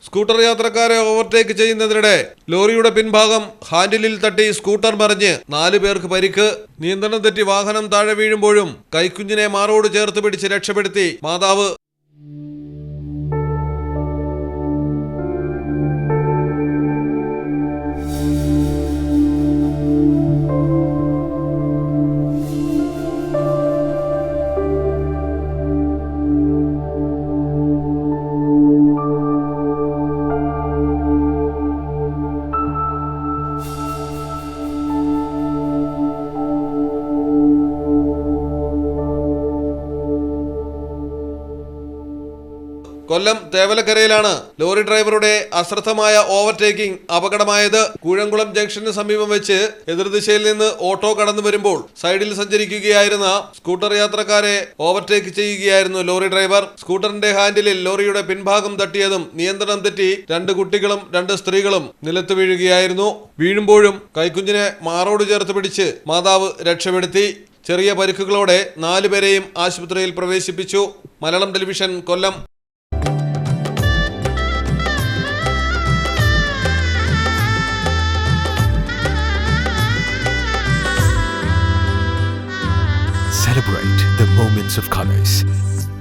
Scooter യാത്രക്കാരെ overtake ചെയ്യുന്നതിനിടെ ലോറിയുടെ പിൻഭാഗം ഹാൻഡിലിൽ തട്ടി സ്കൂട്ടർ മറിഞ്ഞ് 4 പേർക്ക് പരിക്ക്. നിയന്ത്രണം തെറ്റി വാഹനം താഴെ വീഴുമ്പോഴും കൈക്കുഞ്ഞിനെ മാറോട് ചേർത്ത് പിടിച്ച് രക്ഷപ്പെടുത്തി മാതാവ്. കൊല്ലം തേവലക്കരയിലാണ് ലോറി ഡ്രൈവറുടെ അശ്രദ്ധമായ ഓവർടേക്കിംഗ് അപകടമായത്. കൂഴംകുളം ജംഗ്ഷന് സമീപം വെച്ച് എതിർദിശയിൽ നിന്ന് ഓട്ടോ കടന്നു വരുമ്പോൾ സൈഡിൽ സഞ്ചരിക്കുകയായിരുന്ന സ്കൂട്ടർ യാത്രക്കാരെ ഓവർടേക്ക് ചെയ്യുകയായിരുന്നു ലോറി ഡ്രൈവർ. സ്കൂട്ടറിന്റെ ഹാൻഡിലിൽ ലോറിയുടെ പിൻഭാഗം തട്ടിയതും നിയന്ത്രണം തെറ്റി 2 കുട്ടികളും 2 സ്ത്രീകളും നിലത്ത് വീഴുകയായിരുന്നു. വീഴുമ്പോഴും കൈക്കുഞ്ഞിനെ മാറോട് ചേർത്ത് പിടിച്ച് മാതാവ് രക്ഷപ്പെടുത്തി. ചെറിയ പരിക്കുകളോടെ 4 പേരെയും ആശുപത്രിയിൽ പ്രവേശിപ്പിച്ചു. Malayalam television, Kollam. Celebrate the moments of colors.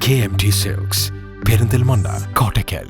KMT Silks, Perindalmanda, Kottakkal.